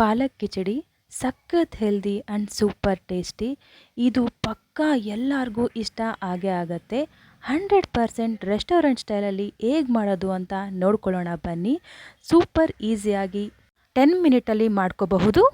ಪಾಲಕ್ ಕಿಚಡಿ ಸಖತ್ healthy and super tasty. ಇದು ಪಕ್ಕಾ ಎಲ್ಲರಿಗೂ ಇಷ್ಟ ಆಗೇ ಆಗುತ್ತೆ. 100% ರೆಸ್ಟೋರೆಂಟ್ ಸ್ಟೈಲಲ್ಲಿ ಹೇಗೆ ಮಾಡೋದು ಅಂತ ನೋಡ್ಕೊಳ್ಳೋಣ ಬನ್ನಿ. ಸೂಪರ್ ಈಸಿಯಾಗಿ 10 ಮಿನಿಟಲ್ಲಿ ಮಾಡ್ಕೋಬಹುದು.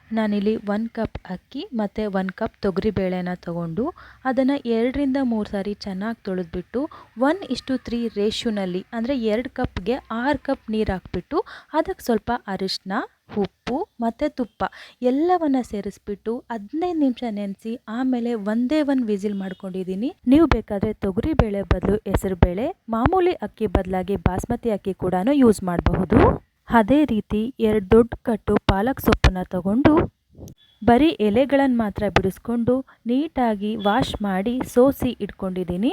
ನಾನಿಲ್ಲಿ 1 ಕಪ್ ಅಕ್ಕಿ ಮತ್ತು 1 ಕಪ್ ತೊಗರಿಬೇಳೆನ ತಗೊಂಡು ಅದನ್ನು 2-3 ಸಾರಿ ಚೆನ್ನಾಗಿ ತೊಳೆದ್ಬಿಟ್ಟು 1:3 ರೇಷ್ಯೋನಲ್ಲಿ ಅಂದರೆ 2 ಕಪ್ಗೆ 6 ಕಪ್ ನೀರು ಹಾಕ್ಬಿಟ್ಟು ಅದಕ್ಕೆ ಸ್ವಲ್ಪ ಅರಿಶಿನ, ಉಪ್ಪು ಮತ್ತು ತುಪ್ಪ ಎಲ್ಲವನ್ನು ಸೇರಿಸ್ಬಿಟ್ಟು 15 ನಿಮಿಷ ನೆನೆಸಿ ಆಮೇಲೆ ಒಂದೇ ಒಂದು ವಿಸಿಲ್ ಮಾಡ್ಕೊಂಡಿದ್ದೀನಿ. ನೀವು ಬೇಕಾದರೆ ತೊಗರಿಬೇಳೆ ಬದಲು ಹೆಸರುಬೇಳೆ, ಮಾಮೂಲಿ ಅಕ್ಕಿ ಬದಲಾಗಿ ಬಾಸ್ಮತಿ ಅಕ್ಕಿ ಕೂಡ ಯೂಸ್ ಮಾಡಬಹುದು. ಅದೇ ರೀತಿ 2 ದೊಡ್ಡ ಕಟ್ಟು ಪಾಲಕ್ ಸೊಪ್ಪನ್ನು ತಗೊಂಡು ಬರೀ ಎಲೆಗಳನ್ನು ಮಾತ್ರ ಬಿಡಿಸ್ಕೊಂಡು ನೀಟಾಗಿ ವಾಶ್ ಮಾಡಿ ಸೋಸಿ ಇಟ್ಕೊಂಡಿದ್ದೀನಿ.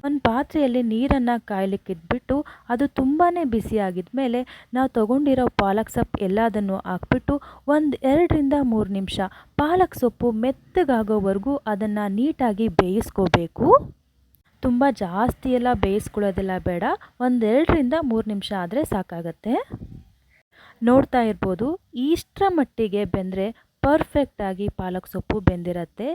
ಒಂದು ಪಾತ್ರೆಯಲ್ಲಿ ನೀರನ್ನು ಕಾಯಲಿಕ್ಕೆ ಇಟ್ಬಿಟ್ಟು ಅದು ತುಂಬಾ ಬಿಸಿ ಆಗಿದ್ಮೇಲೆ ನಾವು ತಗೊಂಡಿರೋ ಪಾಲಕ್ ಸೊಪ್ಪು ಎಲ್ಲದನ್ನು ಹಾಕ್ಬಿಟ್ಟು 2-3 ನಿಮಿಷ ಪಾಲಕ್ ಸೊಪ್ಪು ಮೆತ್ತಗಾಗೋವರೆಗೂ ಅದನ್ನು ನೀಟಾಗಿ ಬೇಯಿಸ್ಕೋಬೇಕು. ತುಂಬ ಜಾಸ್ತಿ ಎಲ್ಲ ಬೇಯಿಸ್ಕೊಳ್ಳೋದೆಲ್ಲ ಬೇಡ, 2-3 ನಿಮಿಷ ಆದರೆ ಸಾಕಾಗತ್ತೆ. ನೋಡ್ತಾ ಇರ್ಬೋದು, ಇಷ್ಟರ ಮಟ್ಟಿಗೆ ಬೆಂದರೆ ಪರ್ಫೆಕ್ಟಾಗಿ ಪಾಲಕ್ ಸೊಪ್ಪು ಬೆಂದಿರುತ್ತೆ.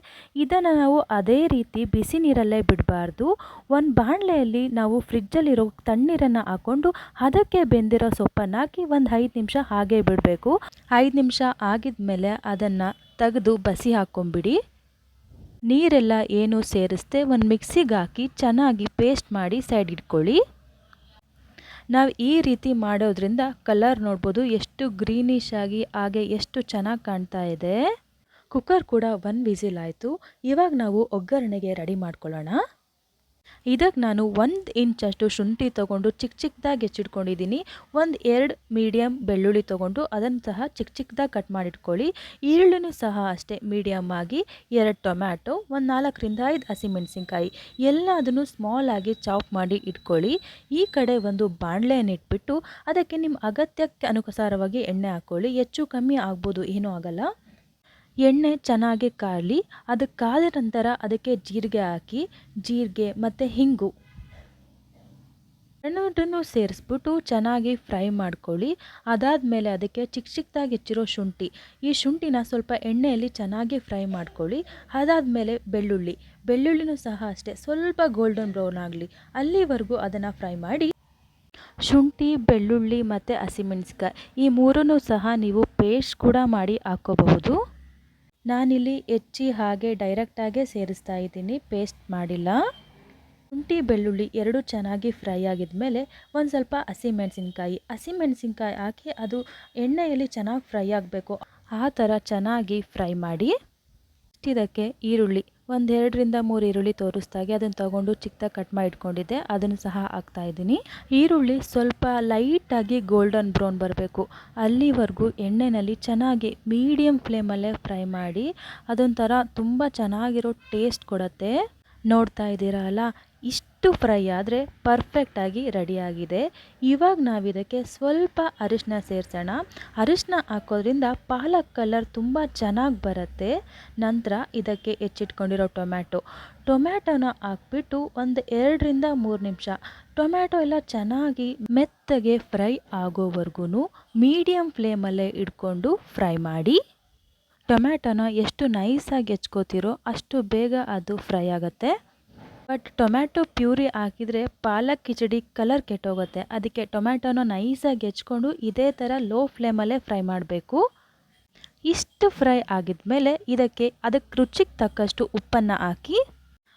ಇದನ್ನು ನಾವು ಅದೇ ರೀತಿ ಬಿಸಿ ನೀರಲ್ಲೇ ಬಿಡಬಾರ್ದು. ಒಂದು ಬಾಣಲೆಯಲ್ಲಿ ನಾವು ಫ್ರಿಜ್ಜಲ್ಲಿರೋ ತಣ್ಣೀರನ್ನು ಹಾಕ್ಕೊಂಡು ಅದಕ್ಕೆ ಬೆಂದಿರೋ ಸೊಪ್ಪನ್ನು ಹಾಕಿ 5 ನಿಮಿಷ ಹಾಗೇ ಬಿಡಬೇಕು. 5 ನಿಮಿಷ ಆಗಿದ್ಮೇಲೆ ಅದನ್ನು ತೆಗೆದು ಬಸಿ ಹಾಕ್ಕೊಂಬಿಡಿ. ನೀರೆಲ್ಲ ಏನು ಸೇರಿಸ್ದೆ ಒಂದು ಮಿಕ್ಸಿಗೆ ಹಾಕಿ ಚೆನ್ನಾಗಿ ಪೇಸ್ಟ್ ಮಾಡಿ ಸೈಡ್ ಇಟ್ಕೊಳ್ಳಿ. ನಾವು ಈ ರೀತಿ ಮಾಡೋದ್ರಿಂದ ಕಲರ್ ನೋಡ್ಬೋದು ಎಷ್ಟು ಗ್ರೀನಿಶ್ ಆಗಿ ಹಾಗೆ ಎಷ್ಟು ಚೆನ್ನಾಗಿ ಕಾಣ್ತಾ ಇದೆ. ಕುಕ್ಕರ್ ಕೂಡ 1 ವಿಸಿಲ್ ಆಯಿತು. ಇವಾಗ ನಾವು ಒಗ್ಗರಣೆಗೆ ರೆಡಿ ಮಾಡ್ಕೊಳ್ಳೋಣ. ಇದಕ್ಕೆ ನಾನು 1 ಇಂಚಷ್ಟು ಶುಂಠಿ ತೊಗೊಂಡು ಚಿಕ್ಕದಾಗಿ ಹೆಚ್ಚಿಟ್ಕೊಂಡಿದ್ದೀನಿ. 2 ಮೀಡಿಯಮ್ ಬೆಳ್ಳುಳ್ಳಿ ತೊಗೊಂಡು ಅದನ್ನು ಸಹ ಚಿಕ್ಕದಾಗಿ ಕಟ್ ಮಾಡಿಟ್ಕೊಳ್ಳಿ. ಈರುಳ್ಳಿನೂ ಸಹ ಅಷ್ಟೇ ಮೀಡಿಯಮ್ ಆಗಿ, 2 ಟೊಮ್ಯಾಟೊ, 4-5 ಹಸಿಮೆಣಸಿನ್ಕಾಯಿ ಎಲ್ಲದನ್ನು ಸ್ಮಾಲ್ ಆಗಿ ಚಾಪ್ ಮಾಡಿ ಇಟ್ಕೊಳ್ಳಿ. ಈ ಕಡೆ ಒಂದು ಬಾಣಲೆಯನ್ನು ಇಟ್ಬಿಟ್ಟು ಅದಕ್ಕೆ ನಿಮ್ಮ ಅಗತ್ಯಕ್ಕೆ ಅನುಸಾರವಾಗಿ ಎಣ್ಣೆ ಹಾಕ್ಕೊಳ್ಳಿ. ಹೆಚ್ಚು ಕಮ್ಮಿ ಆಗ್ಬೋದು, ಏನೂ ಆಗಲ್ಲ. ಎಣ್ಣೆ ಚೆನ್ನಾಗಿ ಕಾಯಲಿ. ಅದಕ್ಕೆ ಕಾದ ನಂತರ ಅದಕ್ಕೆ ಜೀರಿಗೆ ಹಾಕಿ, ಜೀರಿಗೆ ಮತ್ತು ಹಿಂಗು ಎರಡನ್ನೂ ಸೇರಿಸ್ಬಿಟ್ಟು ಚೆನ್ನಾಗಿ ಫ್ರೈ ಮಾಡ್ಕೊಳ್ಳಿ. ಅದಾದಮೇಲೆ ಅದಕ್ಕೆ ಚಿಕ್ಕದಾಗಿ ಹೆಚ್ಚಿರೋ ಶುಂಠಿ, ಈ ಶುಂಠಿನ ಸ್ವಲ್ಪ ಎಣ್ಣೆಯಲ್ಲಿ ಚೆನ್ನಾಗಿ ಫ್ರೈ ಮಾಡ್ಕೊಳ್ಳಿ. ಅದಾದಮೇಲೆ ಬೆಳ್ಳುಳ್ಳಿನೂ ಸಹ ಅಷ್ಟೇ ಸ್ವಲ್ಪ ಗೋಲ್ಡನ್ ಬ್ರೌನ್ ಆಗಲಿ ಅಲ್ಲಿವರೆಗೂ ಅದನ್ನು ಫ್ರೈ ಮಾಡಿ. ಶುಂಠಿ, ಬೆಳ್ಳುಳ್ಳಿ ಮತ್ತು ಹಸಿಮೆಣಸಿನ್ಕಾಯಿ ಈ ಮೂರನ್ನೂ ಸಹ ನೀವು ಪೇಸ್ಟ್ ಕೂಡ ಮಾಡಿ ಹಾಕ್ಕೋಬಹುದು. ನಾನಿಲ್ಲಿ ಹೆಚ್ಚಿ ಹಾಗೆ ಡೈರೆಕ್ಟಾಗೇ ಸೇರಿಸ್ತಾ ಇದ್ದೀನಿ, ಪೇಸ್ಟ್ ಮಾಡಿಲ್ಲ. ಶುಂಠಿ ಬೆಳ್ಳುಳ್ಳಿ 2 ಚೆನ್ನಾಗಿ ಫ್ರೈ ಆಗಿದ್ಮೇಲೆ ಒಂದು ಸ್ವಲ್ಪ ಹಸಿಮೆಣಸಿನ್ಕಾಯಿ ಹಾಕಿ ಅದು ಎಣ್ಣೆಯಲ್ಲಿ ಚೆನ್ನಾಗಿ ಫ್ರೈ ಆಗಬೇಕು. ಆ ಥರ ಚೆನ್ನಾಗಿ ಫ್ರೈ ಮಾಡಿ. ಇದಕ್ಕೆ ಈರುಳ್ಳಿ 2-3 ಈರುಳ್ಳಿ ತೋರಿಸ್ದಾಗೆ ಅದನ್ನು ತಗೊಂಡು ಚಿಕ್ಕದಾಗಿ ಕಟ್ ಮಾಡಿ ಇಟ್ಕೊಂಡಿದ್ದೆ, ಅದನ್ನು ಸಹ ಹಾಕ್ತಾಯಿದ್ದೀನಿ. ಈರುಳ್ಳಿ ಸ್ವಲ್ಪ ಲೈಟಾಗಿ ಗೋಲ್ಡನ್ ಬ್ರೌನ್ ಬರಬೇಕು ಅಲ್ಲಿವರೆಗೂ ಎಣ್ಣೆಯಲ್ಲಿ ಚೆನ್ನಾಗಿ ಮೀಡಿಯಮ್ ಫ್ಲೇಮಲ್ಲೇ ಫ್ರೈ ಮಾಡಿ. ಅದೊಂಥರ ತುಂಬ ಚೆನ್ನಾಗಿರೋ ಟೇಸ್ಟ್ ಕೊಡುತ್ತೆ. ನೋಡ್ತಾ ಇದ್ದೀರಲ್ಲ, ಇಷ್ಟು ಫ್ರೈ ಆದರೆ ಪರ್ಫೆಕ್ಟಾಗಿ ರೆಡಿಯಾಗಿದೆ. ಇವಾಗ ನಾವು ಇದಕ್ಕೆ ಸ್ವಲ್ಪ ಅರಿಶಿನ ಸೇರಿಸೋಣ. ಅರಿಶಿನ ಹಾಕೋದ್ರಿಂದ ಪಾಲಕ್ ಕಲರ್ ತುಂಬ ಚೆನ್ನಾಗಿ ಬರುತ್ತೆ. ನಂತರ ಇದಕ್ಕೆ ಹೆಚ್ಚಿಟ್ಕೊಂಡಿರೋ ಟೊಮ್ಯಾಟೊನ ಹಾಕ್ಬಿಟ್ಟು 2-3 ನಿಮಿಷ ಟೊಮ್ಯಾಟೊ ಎಲ್ಲ ಚೆನ್ನಾಗಿ ಮೆತ್ತಗೆ ಫ್ರೈ ಆಗೋವರೆಗೂ ಮೀಡಿಯಮ್ ಫ್ಲೇಮಲ್ಲೇ ಇಟ್ಕೊಂಡು ಫ್ರೈ ಮಾಡಿ. ಟೊಮ್ಯಾಟೊನ ಎಷ್ಟು ನೈಸಾಗಿ ಹೆಚ್ಕೋತಿರೋ ಅಷ್ಟು ಬೇಗ ಅದು ಫ್ರೈ ಆಗುತ್ತೆ. ಬಟ್ ಟೊಮ್ಯಾಟೊ ಪ್ಯೂರಿ ಹಾಕಿದರೆ ಪಾಲಕ್ ಕಿಚಡಿ ಕಲರ್ ಕೆಟ್ಟೋಗುತ್ತೆ. ಅದಕ್ಕೆ ಟೊಮ್ಯಾಟೊನ ನೈಸಾಗಿ ಹೆಚ್ಕೊಂಡು ಇದೇ ಥರ ಲೋ ಫ್ಲೇಮಲ್ಲೇ ಫ್ರೈ ಮಾಡಬೇಕು. ಇಷ್ಟು ಫ್ರೈ ಆಗಿದ್ಮೇಲೆ ಅದಕ್ಕೆ ರುಚಿಗೆ ತಕ್ಕಷ್ಟು ಉಪ್ಪನ್ನು ಹಾಕಿ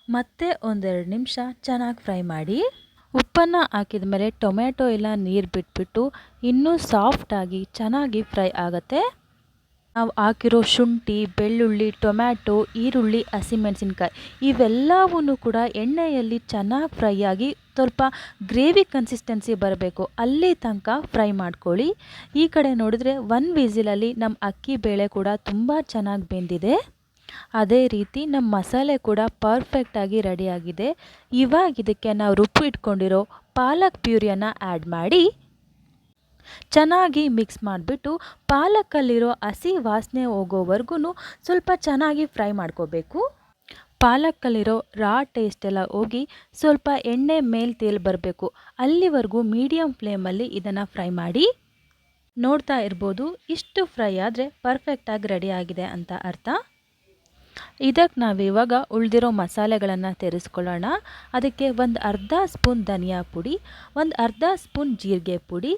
ಮತ್ತೆ 1-2 ನಿಮಿಷ ಚೆನ್ನಾಗಿ ಫ್ರೈ ಮಾಡಿ. ಉಪ್ಪನ್ನು ಹಾಕಿದ ಮೇಲೆ ಟೊಮ್ಯಾಟೊ ಎಲ್ಲ ನೀರು ಬಿಟ್ಬಿಟ್ಟು ಇನ್ನೂ ಸಾಫ್ಟಾಗಿ ಚೆನ್ನಾಗಿ ಫ್ರೈ ಆಗುತ್ತೆ. ನಾವು ಹಾಕಿರೋ ಶುಂಠಿ, ಬೆಳ್ಳುಳ್ಳಿ, ಟೊಮ್ಯಾಟೊ, ಈರುಳ್ಳಿ, ಹಸಿಮೆಣಸಿನ್ಕಾಯಿ ಇವೆಲ್ಲವನ್ನೂ ಕೂಡ ಎಣ್ಣೆಯಲ್ಲಿ ಚೆನ್ನಾಗಿ ಫ್ರೈ ಆಗಿ ಸ್ವಲ್ಪ ಗ್ರೇವಿ ಕನ್ಸಿಸ್ಟೆನ್ಸಿ ಬರಬೇಕು ಅಲ್ಲಿ ತನಕ ಫ್ರೈ ಮಾಡ್ಕೊಳ್ಳಿ. ಈ ಕಡೆ ನೋಡಿದ್ರೆ 1 ವಿಸಿಲಲ್ಲಿ ನಮ್ಮ ಅಕ್ಕಿ ಬೇಳೆ ಕೂಡ ತುಂಬ ಚೆನ್ನಾಗಿ ಬೆಂದಿದೆ. ಅದೇ ರೀತಿ ನಮ್ಮ ಮಸಾಲೆ ಕೂಡ ಪರ್ಫೆಕ್ಟಾಗಿ ರೆಡಿಯಾಗಿದೆ. ಇವಾಗ ಇದಕ್ಕೆ ನಾವು ರುಬ್ಬಿಟ್ಕೊಂಡಿರೋ ಪಾಲಕ್ ಪ್ಯೂರಿಯನ್ನು ಆ್ಯಡ್ ಮಾಡಿ ಚೆನ್ನಾಗಿ ಮಿಕ್ಸ್ ಮಾಡಿಬಿಟ್ಟು ಪಾಲಕಲ್ಲಿರೋ ಹಸಿ ವಾಸನೆ ಹೋಗೋವರೆಗೂ ಸ್ವಲ್ಪ ಚೆನ್ನಾಗಿ ಫ್ರೈ ಮಾಡ್ಕೋಬೇಕು. ಪಾಲಕ್ಕಲ್ಲಿರೋ ರಾ ಟೇಸ್ಟ್ ಎಲ್ಲ ಹೋಗಿ ಸ್ವಲ್ಪ ಎಣ್ಣೆ ಮೇಲೆ ತೇಲಿ ಬರಬೇಕು. ಅಲ್ಲಿವರೆಗೂ ಮೀಡಿಯಮ್ ಫ್ಲೇಮಲ್ಲಿ ಇದನ್ನು ಫ್ರೈ ಮಾಡಿ. ನೋಡ್ತಾ ಇರ್ಬೋದು, ಇಷ್ಟು ಫ್ರೈ ಆದರೆ ಪರ್ಫೆಕ್ಟಾಗಿ ರೆಡಿ ಆಗಿದೆ ಅಂತ ಅರ್ಥ. ಇದಕ್ಕೆ ನಾವಿವಾಗ ಉಳಿದಿರೋ ಮಸಾಲೆಗಳನ್ನು ಸೇರಿಸ್ಕೊಳ್ಳೋಣ. ಅದಕ್ಕೆ ಒಂದು ಅರ್ಧ ಸ್ಪೂನ್ ಧನಿಯಾ ಪುಡಿ, ಒಂದು ಅರ್ಧ ಸ್ಪೂನ್ ಜೀರಿಗೆ ಪುಡಿ,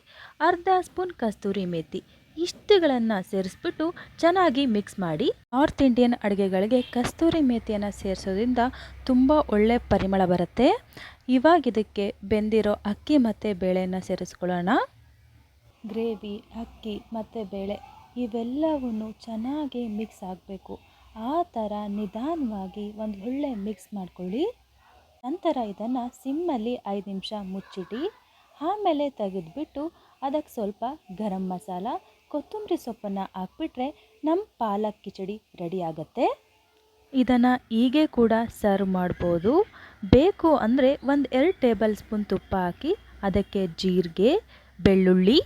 ಅರ್ಧ ಸ್ಪೂನ್ ಕಸ್ತೂರಿ ಮೇಥಿ ಇಷ್ಟುಗಳನ್ನು ಸೇರಿಸ್ಬಿಟ್ಟು ಚೆನ್ನಾಗಿ ಮಿಕ್ಸ್ ಮಾಡಿ. ನಾರ್ತ್ ಇಂಡಿಯನ್ ಅಡುಗೆಗಳಿಗೆ ಕಸ್ತೂರಿ ಮೇಥಿಯನ್ನು ಸೇರಿಸೋದ್ರಿಂದ ತುಂಬ ಒಳ್ಳೆ ಪರಿಮಳ ಬರುತ್ತೆ. ಇವಾಗ ಇದಕ್ಕೆ ಬೆಂದಿರೋ ಅಕ್ಕಿ ಮತ್ತು ಬೇಳೆಯನ್ನು ಸೇರಿಸ್ಕೊಳ್ಳೋಣ. ಗ್ರೇವಿ, ಅಕ್ಕಿ ಮತ್ತು ಬೇಳೆ ಇವೆಲ್ಲವನ್ನು ಚೆನ್ನಾಗಿ ಮಿಕ್ಸ್ ಆಗಬೇಕು. ಆ ಥರ ನಿಧಾನವಾಗಿ ಒಂದು ಒಳ್ಳೆ ಮಿಕ್ಸ್ ಮಾಡ್ಕೊಳ್ಳಿ. ನಂತರ ಇದನ್ನು ಸಿಮ್ಮಲ್ಲಿ 5 ನಿಮಿಷ ಮುಚ್ಚಿಡಿ. ಆಮೇಲೆ ತೆಗೆದುಬಿಟ್ಟು ಅದಕ್ಕೆ ಸ್ವಲ್ಪ ಗರಂ ಮಸಾಲ, ಕೊತ್ತಂಬರಿ ಸೊಪ್ಪನ್ನು ಹಾಕ್ಬಿಟ್ರೆ ನಮ್ಮ ಪಾಲಕ್ ಕಿಚಡಿ ರೆಡಿ ಆಗುತ್ತೆ. ಇದನ್ನು ಹೀಗೆ ಕೂಡ ಸರ್ವ್ ಮಾಡ್ಬೋದು. ಬೇಕು ಅಂದರೆ 1-2 ಟೇಬಲ್ ಸ್ಪೂನ್ ತುಪ್ಪ ಹಾಕಿ ಅದಕ್ಕೆ ಜೀರಿಗೆ, ಬೆಳ್ಳುಳ್ಳಿ,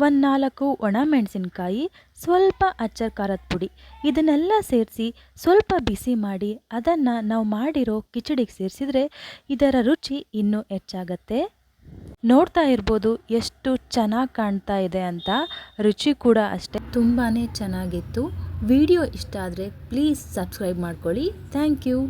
1-4 ಒಣಮೆಣಸಿನ್ಕಾಯಿ, ಸ್ವಲ್ಪ ಅಚ್ಚ ಖಾರದ ಪುಡಿ ಇದನ್ನೆಲ್ಲ ಸೇರಿಸಿ ಸ್ವಲ್ಪ ಬಿಸಿ ಮಾಡಿ ಅದನ್ನು ನಾವು ಮಾಡಿರೋ ಕಿಚಡಿಗೆ ಸೇರಿಸಿದ್ರೆ ಇದರ ರುಚಿ ಇನ್ನೂ ಹೆಚ್ಚಾಗತ್ತೆ. ನೋಡ್ತಾ ಇರ್ಬೋದು ಎಷ್ಟು ಚೆನ್ನಾಗಿ ಕಾಣ್ತಾ ಇದೆ ಅಂತ. ರುಚಿ ಕೂಡ ಅಷ್ಟೇ ತುಂಬಾ ಚೆನ್ನಾಗಿತ್ತು. ವಿಡಿಯೋ ಇಷ್ಟ ಆದರೆ ಪ್ಲೀಸ್ ಸಬ್ಸ್ಕ್ರೈಬ್ ಮಾಡ್ಕೊಳ್ಳಿ. Thank you.